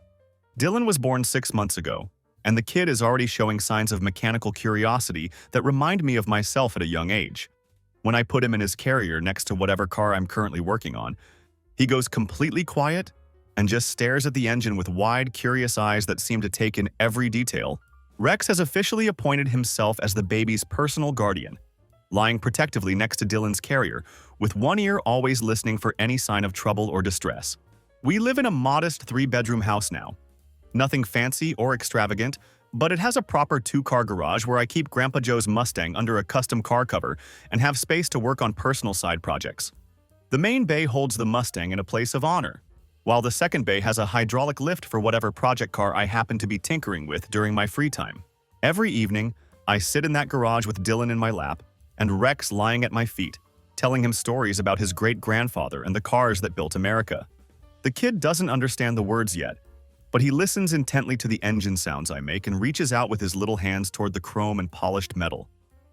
Dylan was born 6 months ago, and the kid is already showing signs of mechanical curiosity that remind me of myself at a young age. When I put him in his carrier next to whatever car I'm currently working on, he goes completely quiet and just stares at the engine with wide, curious eyes that seem to take in every detail. Rex has officially appointed himself as the baby's personal guardian, lying protectively next to Dylan's carrier, with one ear always listening for any sign of trouble or distress. We live in a modest 3-bedroom house now. Nothing fancy or extravagant, but it has a proper 2-car garage where I keep Grandpa Joe's Mustang under a custom car cover and have space to work on personal side projects. The main bay holds the Mustang in a place of honor, while the second bay has a hydraulic lift for whatever project car I happen to be tinkering with during my free time. Every evening, I sit in that garage with Dylan in my lap and Rex lying at my feet, telling him stories about his great-grandfather and the cars that built America. The kid doesn't understand the words yet, but he listens intently to the engine sounds I make and reaches out with his little hands toward the chrome and polished metal.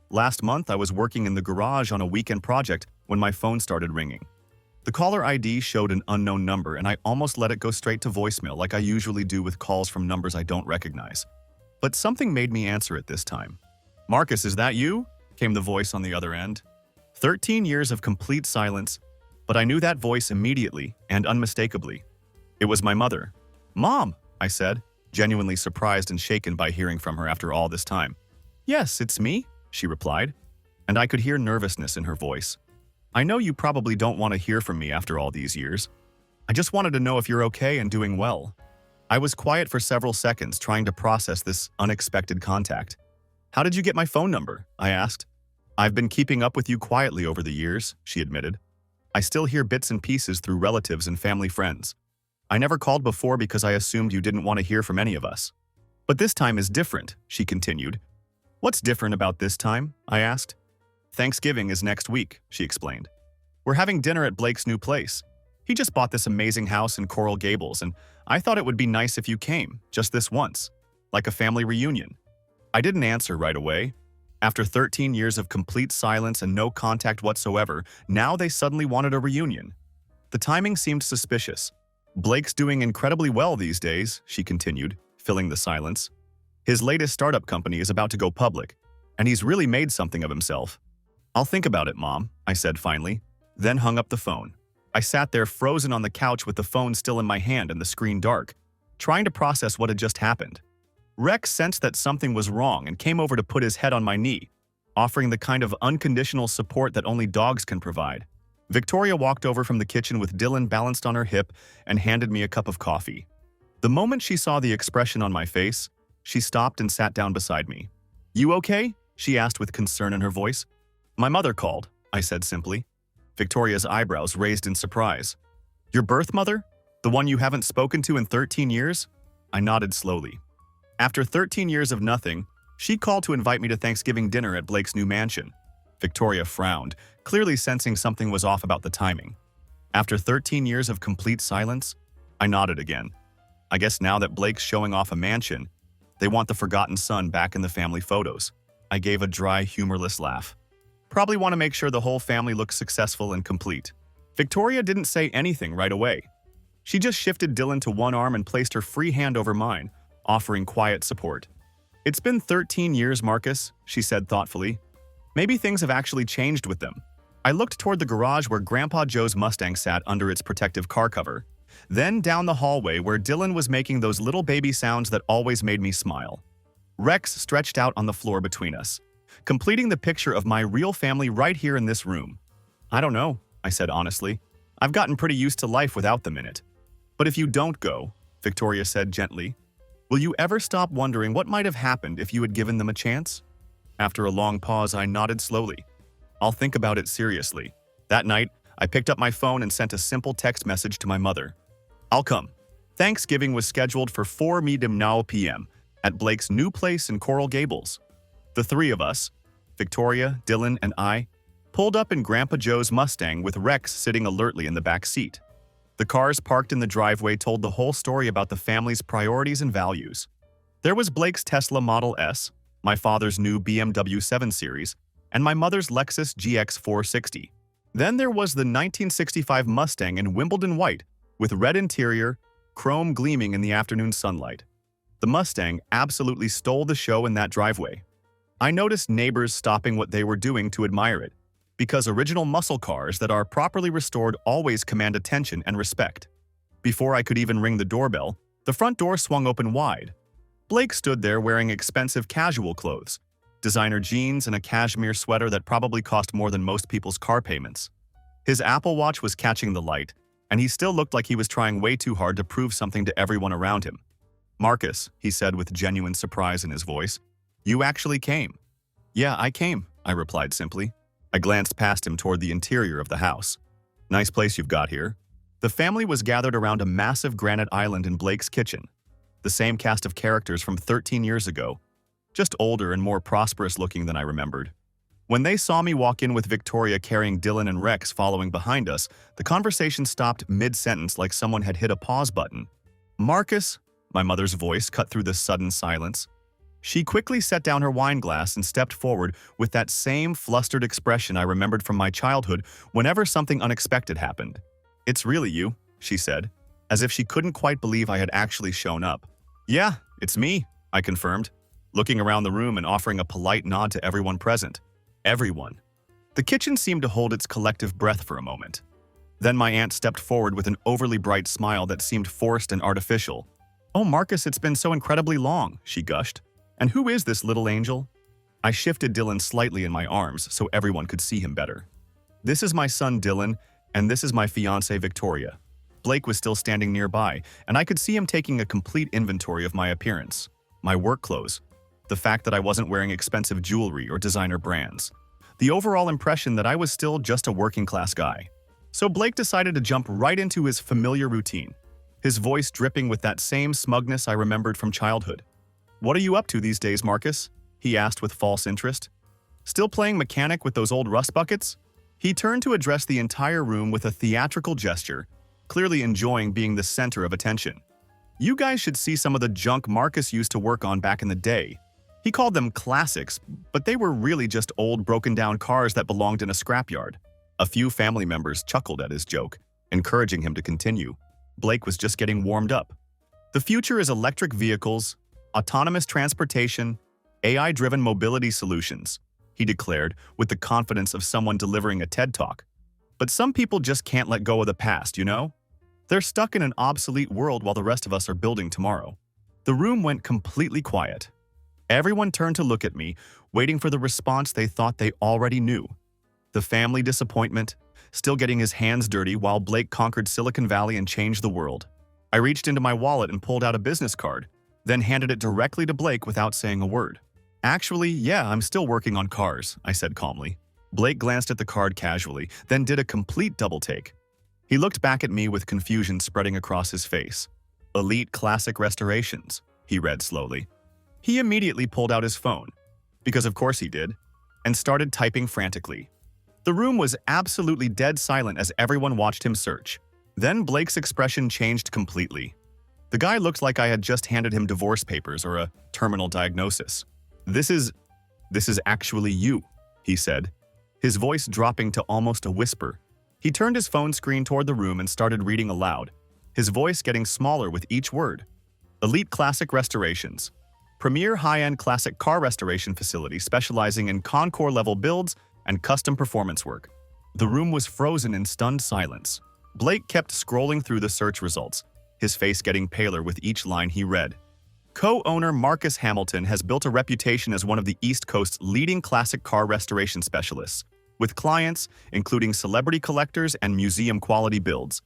Last month, I was working in the garage on a weekend project when my phone started ringing. The caller ID showed an unknown number, and I almost let it go straight to voicemail like I usually do with calls from numbers I don't recognize. But something made me answer it this time. "Marcus, is that you?" came the voice on the other end. 13 years of complete silence, but I knew that voice immediately and unmistakably. It was my mother. "Mom," I said, genuinely surprised and shaken by hearing from her after all this time. Yes, it's me, she replied, and I could hear nervousness in her voice. I know you probably don't want to hear from me after all these years. I just wanted to know if you're okay and doing well. I was quiet for several seconds trying to process this unexpected contact. How did you get my phone number? I asked. I've been keeping up with you quietly over the years, she admitted. I still hear bits and pieces through relatives and family friends. I never called before because I assumed you didn't want to hear from any of us. But this time is different, she continued. What's different about this time? I asked. Thanksgiving is next week, she explained. We're having dinner at Blake's new place. He just bought this amazing house in Coral Gables, and I thought it would be nice if you came, just this once, like a family reunion. I didn't answer right away. After 13 years of complete silence and no contact whatsoever, now they suddenly wanted a reunion. The timing seemed suspicious. Blake's doing incredibly well these days, she continued, filling the silence. His latest startup company is about to go public, and he's really made something of himself. I'll think about it, Mom, I said finally, then hung up the phone. I sat there frozen on the couch with the phone still in my hand and the screen dark, trying to process what had just happened. Rex sensed that something was wrong and came over to put his head on my knee, offering the kind of unconditional support that only dogs can provide. Victoria walked over from the kitchen with Dylan balanced on her hip and handed me a cup of coffee. The moment she saw the expression on my face, she stopped and sat down beside me. You okay? She asked with concern in her voice. My mother called, I said simply. Victoria's eyebrows raised in surprise. Your birth mother? The one you haven't spoken to in 13 years? I nodded slowly. After 13 years of nothing, she called to invite me to Thanksgiving dinner at Blake's new mansion. Victoria frowned, clearly sensing something was off about the timing. After 13 years of complete silence, I nodded again. I guess now that Blake's showing off a mansion, they want the forgotten son back in the family photos. I gave a dry, humorless laugh. Probably want to make sure the whole family looks successful and complete. Victoria didn't say anything right away. She just shifted Dylan to one arm and placed her free hand over mine, offering quiet support. It's been 13 years, Marcus, she said thoughtfully. Maybe things have actually changed with them. I looked toward the garage where Grandpa Joe's Mustang sat under its protective car cover, then down the hallway where Dylan was making those little baby sounds that always made me smile. Rex stretched out on the floor between us, completing the picture of my real family right here in this room. I don't know, I said honestly. I've gotten pretty used to life without them in it. But if you don't go, Victoria said gently, will you ever stop wondering what might have happened if you had given them a chance? After a long pause, I nodded slowly. I'll think about it seriously. That night, I picked up my phone and sent a simple text message to my mother. I'll come. Thanksgiving was scheduled for 4 p.m. at Blake's new place in Coral Gables. The three of us, Victoria, Dylan, and I, pulled up in Grandpa Joe's Mustang with Rex sitting alertly in the back seat. The cars parked in the driveway told the whole story about the family's priorities and values. There was Blake's Tesla Model S, my father's new BMW 7 Series, and my mother's Lexus GX 460. Then there was the 1965 Mustang in Wimbledon white, with red interior, chrome gleaming in the afternoon sunlight. The Mustang absolutely stole the show in that driveway. I noticed neighbors stopping what they were doing to admire it, because original muscle cars that are properly restored always command attention and respect. Before I could even ring the doorbell, the front door swung open wide. Blake stood there wearing expensive casual clothes, designer jeans and a cashmere sweater that probably cost more than most people's car payments. His Apple Watch was catching the light, and he still looked like he was trying way too hard to prove something to everyone around him. Marcus, he said with genuine surprise in his voice, you actually came. Yeah, I came, I replied simply. I glanced past him toward the interior of the house. Nice place you've got here. The family was gathered around a massive granite island in Blake's kitchen. The same cast of characters from 13 years ago, just older and more prosperous looking than I remembered. When they saw me walk in with Victoria carrying Dylan and Rex following behind us, the conversation stopped mid-sentence like someone had hit a pause button. Marcus, my mother's voice cut through the sudden silence. She quickly set down her wine glass and stepped forward with that same flustered expression I remembered from my childhood whenever something unexpected happened. It's really you, she said, as if she couldn't quite believe I had actually shown up. Yeah, it's me, I confirmed, looking around the room and offering a polite nod to everyone present. Everyone. The kitchen seemed to hold its collective breath for a moment. Then my aunt stepped forward with an overly bright smile that seemed forced and artificial. Oh, Marcus, it's been so incredibly long, she gushed. And who is this little angel? I shifted Dylan slightly in my arms so everyone could see him better. This is my son Dylan, and this is my fiancée Victoria. Blake was still standing nearby, and I could see him taking a complete inventory of my appearance, my work clothes, the fact that I wasn't wearing expensive jewelry or designer brands, the overall impression that I was still just a working-class guy. So Blake decided to jump right into his familiar routine, his voice dripping with that same smugness I remembered from childhood. "What are you up to these days, Marcus?" he asked with false interest. "Still playing mechanic with those old rust buckets?" He turned to address the entire room with a theatrical gesture, clearly enjoying being the center of attention. "You guys should see some of the junk Marcus used to work on back in the day. He called them classics, but they were really just old broken-down cars that belonged in a scrapyard." A few family members chuckled at his joke, encouraging him to continue. Blake was just getting warmed up. "The future is electric vehicles, autonomous transportation, AI-driven mobility solutions," he declared with the confidence of someone delivering a TED Talk. "But some people just can't let go of the past, you know? They're stuck in an obsolete world while the rest of us are building tomorrow." The room went completely quiet. Everyone turned to look at me, waiting for the response they thought they already knew. The family disappointment, still getting his hands dirty while Blake conquered Silicon Valley and changed the world. I reached into my wallet and pulled out a business card, then handed it directly to Blake without saying a word. "Actually, yeah, I'm still working on cars," I said calmly. Blake glanced at the card casually, then did a complete double-take. He looked back at me with confusion spreading across his face. "Elite Classic Restorations," he read slowly. He immediately pulled out his phone, because of course he did, and started typing frantically. The room was absolutely dead silent as everyone watched him search. Then Blake's expression changed completely. The guy looked like I had just handed him divorce papers or a terminal diagnosis. This is actually you," he said, his voice dropping to almost a whisper. He turned his phone screen toward the room and started reading aloud, his voice getting smaller with each word. "Elite Classic Restorations. Premier high-end classic car restoration facility specializing in Concours-level builds and custom performance work." The room was frozen in stunned silence. Blake kept scrolling through the search results, his face getting paler with each line he read. "Co-owner Marcus Hamilton has built a reputation as one of the East Coast's leading classic car restoration specialists, with clients including celebrity collectors and museum-quality builds."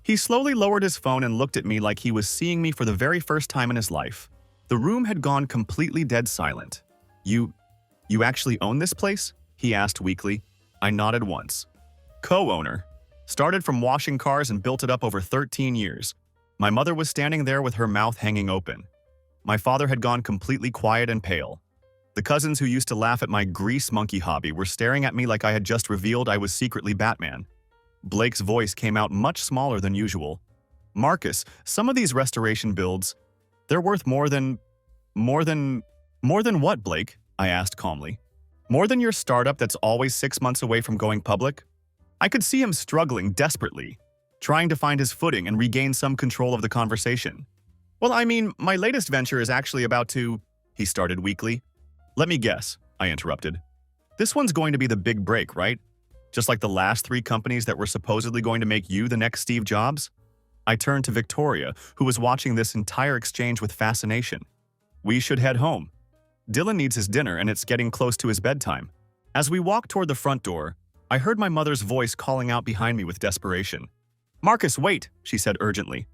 He slowly lowered his phone and looked at me like he was seeing me for the very first time in his life. The room had gone completely dead silent. You actually own this place?" he asked weakly. I nodded once. "Co-owner. Started from washing cars and built it up over 13 years. My mother was standing there with her mouth hanging open. My father had gone completely quiet and pale. The cousins who used to laugh at my grease monkey hobby were staring at me like I had just revealed I was secretly Batman." Blake's voice came out much smaller than usual. "Marcus, some of these restoration builds, they're worth more than what, Blake?" I asked calmly. "More than your startup that's always 6 months away from going public?" I could see him struggling desperately, trying to find his footing and regain some control of the conversation. "Well, I mean, my latest venture is actually about to," he started weakly. "Let me guess," I interrupted. "This one's going to be the big break, right? Just like the last 3 companies that were supposedly going to make you the next Steve Jobs?" I turned to Victoria, who was watching this entire exchange with fascination. "We should head home. Dylan needs his dinner and it's getting close to his bedtime." As we walked toward the front door, I heard my mother's voice calling out behind me with desperation. "Marcus, wait," she said urgently.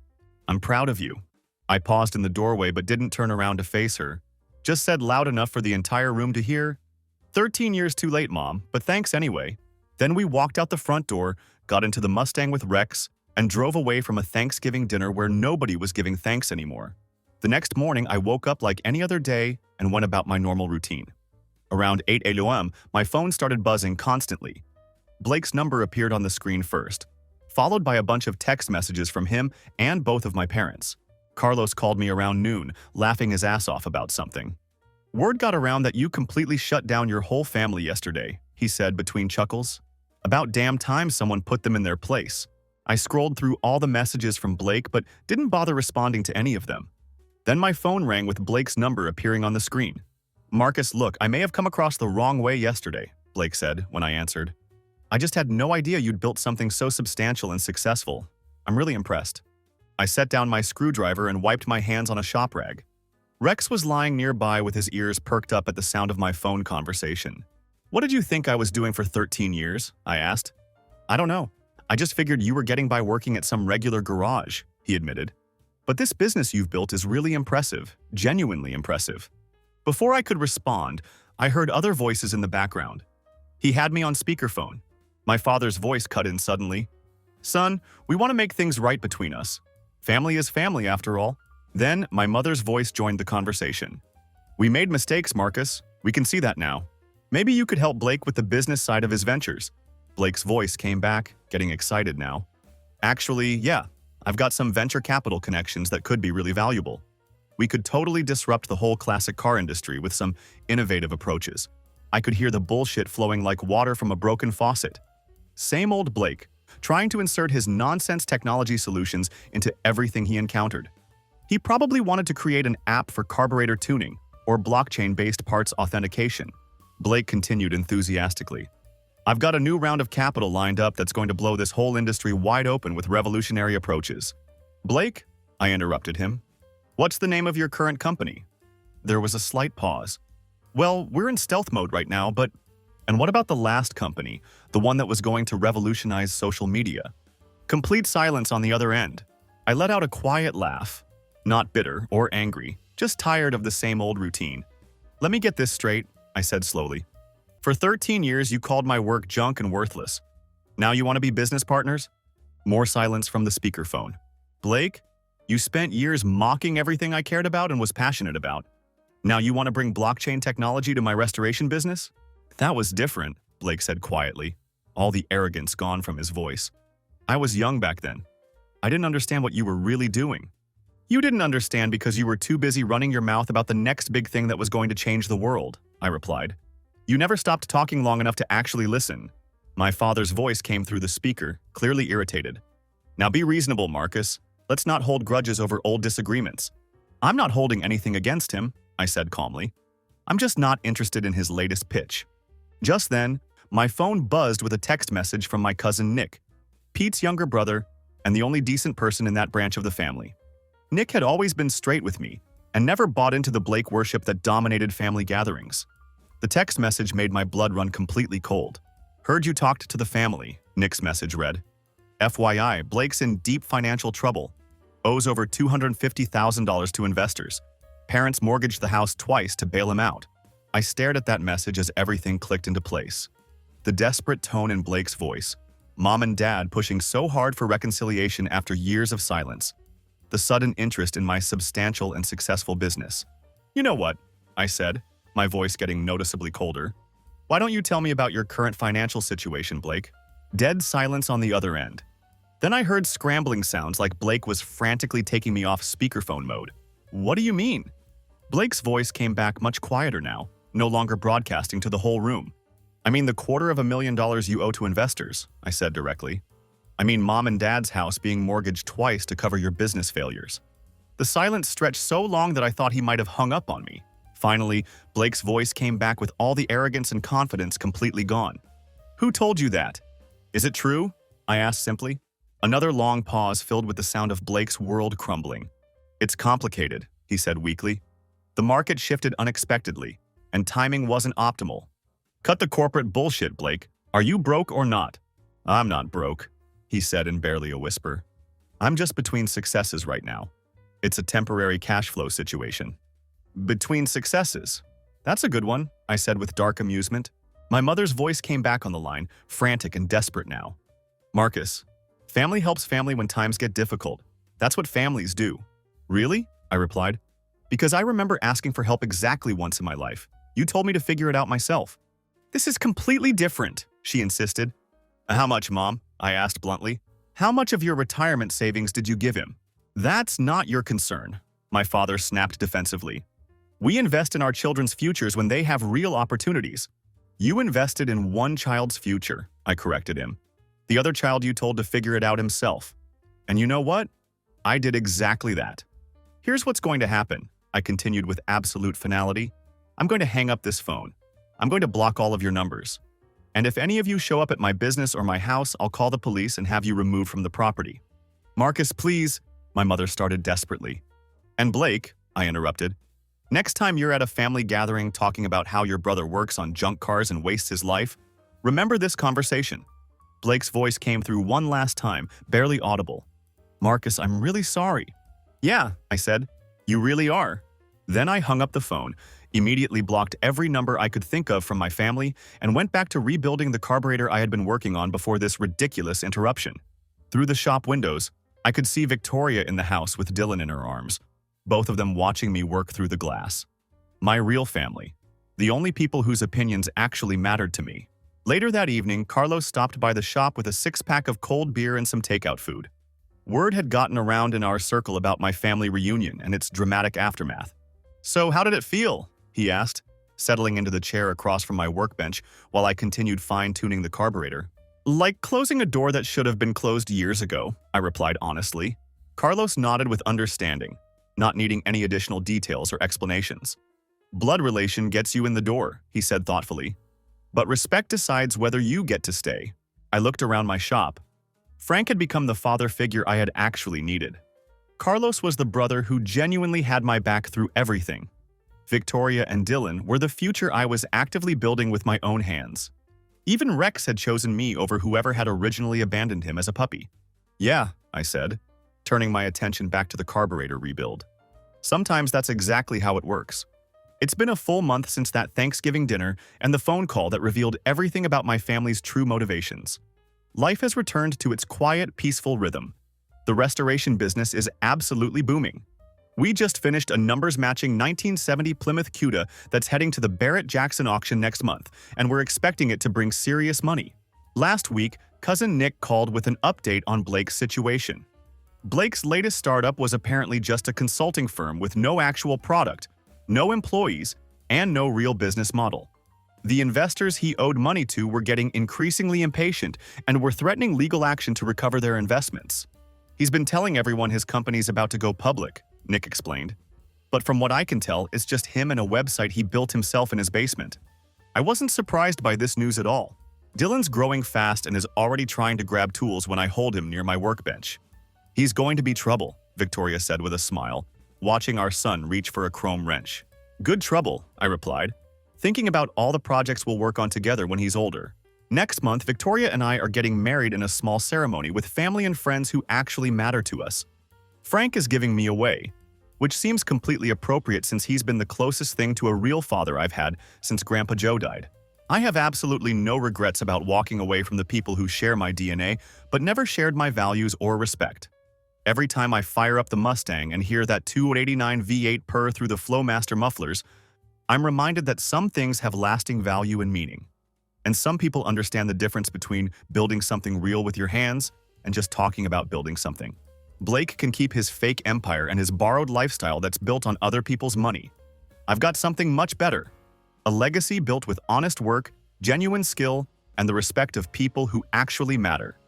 "I'm proud of you." I paused in the doorway but didn't turn around to face her. Just said loud enough for the entire room to hear, "13 years too late, Mom, but thanks anyway." Then we walked out the front door, got into the Mustang with Rex, and drove away from a Thanksgiving dinner where nobody was giving thanks anymore. The next morning, I woke up like any other day and went about my normal routine. Around 8 a.m., my phone started buzzing constantly. Blake's number appeared on the screen first, followed by a bunch of text messages from him and both of my parents. Carlos called me around noon, laughing his ass off about something. "Word got around that you completely shut down your whole family yesterday," he said between chuckles. "About damn time someone put them in their place." I scrolled through all the messages from Blake but didn't bother responding to any of them. Then my phone rang with Blake's number appearing on the screen. "Marcus, look, I may have come across the wrong way yesterday," Blake said when I answered. "I just had no idea you'd built something so substantial and successful. I'm really impressed." I set down my screwdriver and wiped my hands on a shop rag. Rex was lying nearby with his ears perked up at the sound of my phone conversation. "What did you think I was doing for 13 years?" I asked. "I don't know. I just figured you were getting by working at some regular garage," he admitted. "But this business you've built is really impressive, genuinely impressive." Before I could respond, I heard other voices in the background. He had me on speakerphone. My father's voice cut in suddenly. "Son, we want to make things right between us. Family is family, after all." Then, my mother's voice joined the conversation. "We made mistakes, Marcus. We can see that now. Maybe you could help Blake with the business side of his ventures." Blake's voice came back, getting excited now. "Actually, yeah. I've got some venture capital connections that could be really valuable. We could totally disrupt the whole classic car industry with some innovative approaches." I could hear the bullshit flowing like water from a broken faucet. Same old Blake, trying to insert his nonsense technology solutions into everything he encountered. He probably wanted to create an app for carburetor tuning or blockchain-based parts authentication. Blake continued enthusiastically. "I've got a new round of capital lined up that's going to blow this whole industry wide open with revolutionary approaches." "Blake?" I interrupted him. "What's the name of your current company?" There was a slight pause. "Well, we're in stealth mode right now, but..." "And what about the last company, the one that was going to revolutionize social media?" Complete silence on the other end. I let out a quiet laugh. Not bitter or angry, just tired of the same old routine. "Let me get this straight," I said slowly. "For 13 years, you called my work junk and worthless. Now you want to be business partners?" More silence from the speakerphone. "Blake, you spent years mocking everything I cared about and was passionate about. Now you want to bring blockchain technology to my restoration business?" "That was different," Blake said quietly, all the arrogance gone from his voice. "I was young back then. I didn't understand what you were really doing." "You didn't understand because you were too busy running your mouth about the next big thing that was going to change the world," I replied. "You never stopped talking long enough to actually listen." My father's voice came through the speaker, clearly irritated. "Now be reasonable, Marcus. Let's not hold grudges over old disagreements." "I'm not holding anything against him," I said calmly. "I'm just not interested in his latest pitch." Just then, my phone buzzed with a text message from my cousin Nick, Pete's younger brother, and the only decent person in that branch of the family. Nick had always been straight with me and never bought into the Blake worship that dominated family gatherings. The text message made my blood run completely cold. "Heard you talked to the family," Nick's message read. "FYI, Blake's in deep financial trouble. Owes over $250,000 to investors. Parents mortgaged the house twice to bail him out." I stared at that message as everything clicked into place. The desperate tone in Blake's voice, Mom and Dad pushing so hard for reconciliation after years of silence, the sudden interest in my substantial and successful business. "You know what?" I said, my voice getting noticeably colder. "Why don't you tell me about your current financial situation, Blake?" Dead silence on the other end. Then I heard scrambling sounds like Blake was frantically taking me off speakerphone mode. "What do you mean?" Blake's voice came back much quieter now, no longer broadcasting to the whole room. "I mean the $250,000 you owe to investors," I said directly. "I mean Mom and Dad's house being mortgaged twice to cover your business failures." The silence stretched so long that I thought he might have hung up on me. Finally, Blake's voice came back with all the arrogance and confidence completely gone. "Who told you that? Is it true?" I asked simply. Another long pause filled with the sound of Blake's world crumbling. "It's complicated," he said weakly. "The market shifted unexpectedly, and timing wasn't optimal. Cut the corporate bullshit, Blake. Are you broke or not?" "I'm not broke," he said in barely a whisper. "I'm just between successes right now. It's a temporary cash flow situation." "Between successes? That's a good one," I said with dark amusement. My mother's voice came back on the line, frantic and desperate now. "Marcus, family helps family when times get difficult. That's what families do." "Really?" I replied. "Because I remember asking for help exactly once in my life. You told me to figure it out myself." "This is completely different," she insisted. "How much, Mom?" I asked bluntly. "How much of your retirement savings did you give him?" "That's not your concern," my father snapped defensively. "We invest in our children's futures when they have real opportunities." "You invested in one child's future," I corrected him. "The other child you told to figure it out himself. And you know what? I did exactly that. Here's what's going to happen," I continued with absolute finality. "I'm going to hang up this phone. I'm going to block all of your numbers. And if any of you show up at my business or my house, I'll call the police and have you removed from the property." "Marcus, please," my mother started desperately. "And Blake," I interrupted, Next time you're at a family gathering talking about how your brother works on junk cars and wastes his life, remember this conversation. Blake's voice came through one last time, barely audible. Marcus, I'm really sorry. Yeah, I said. You really are. Then I hung up the phone, immediately blocked every number I could think of from my family, and went back to rebuilding the carburetor I had been working on before this ridiculous interruption. Through the shop windows, I could see Victoria in the house with Dylan in her arms, both of them watching me work through the glass. My real family. The only people whose opinions actually mattered to me. Later that evening, Carlos stopped by the shop with a six-pack of cold beer and some takeout food. Word had gotten around in our circle about my family reunion and its dramatic aftermath. So how did it feel? He asked, settling into the chair across from my workbench while I continued fine-tuning the carburetor. Like closing a door that should have been closed years ago, I replied honestly. Carlos nodded with understanding, not needing any additional details or explanations. Blood relation gets you in the door, he said thoughtfully. But respect decides whether you get to stay. I looked around my shop. Frank had become the father figure I had actually needed. Carlos was the brother who genuinely had my back through everything. Victoria and Dylan were the future I was actively building with my own hands. Even Rex had chosen me over whoever had originally abandoned him as a puppy. Yeah, I said, turning my attention back to the carburetor rebuild. Sometimes that's exactly how it works. It's been a full month since that Thanksgiving dinner and the phone call that revealed everything about my family's true motivations. Life has returned to its quiet, peaceful rhythm. The restoration business is absolutely booming. We just finished a numbers-matching 1970 Plymouth Cuda that's heading to the Barrett-Jackson auction next month, and we're expecting it to bring serious money. Last week, cousin Nick called with an update on Blake's situation. Blake's latest startup was apparently just a consulting firm with no actual product, no employees, and no real business model. The investors he owed money to were getting increasingly impatient and were threatening legal action to recover their investments. He's been telling everyone his company's about to go public, Nick explained. But from what I can tell, it's just him and a website he built himself in his basement. I wasn't surprised by this news at all. Dylan's growing fast and is already trying to grab tools when I hold him near my workbench. He's going to be trouble, Victoria said with a smile, watching our son reach for a chrome wrench. Good trouble, I replied, thinking about all the projects we'll work on together when he's older. Next month, Victoria and I are getting married in a small ceremony with family and friends who actually matter to us. Frank is giving me away, which seems completely appropriate since he's been the closest thing to a real father I've had since Grandpa Joe died. I have absolutely no regrets about walking away from the people who share my DNA, but never shared my values or respect. Every time I fire up the Mustang and hear that 289 V8 purr through the Flowmaster mufflers, I'm reminded that some things have lasting value and meaning. And some people understand the difference between building something real with your hands and just talking about building something. Blake can keep his fake empire and his borrowed lifestyle that's built on other people's money. I've got something much better. A legacy built with honest work, genuine skill, and the respect of people who actually matter.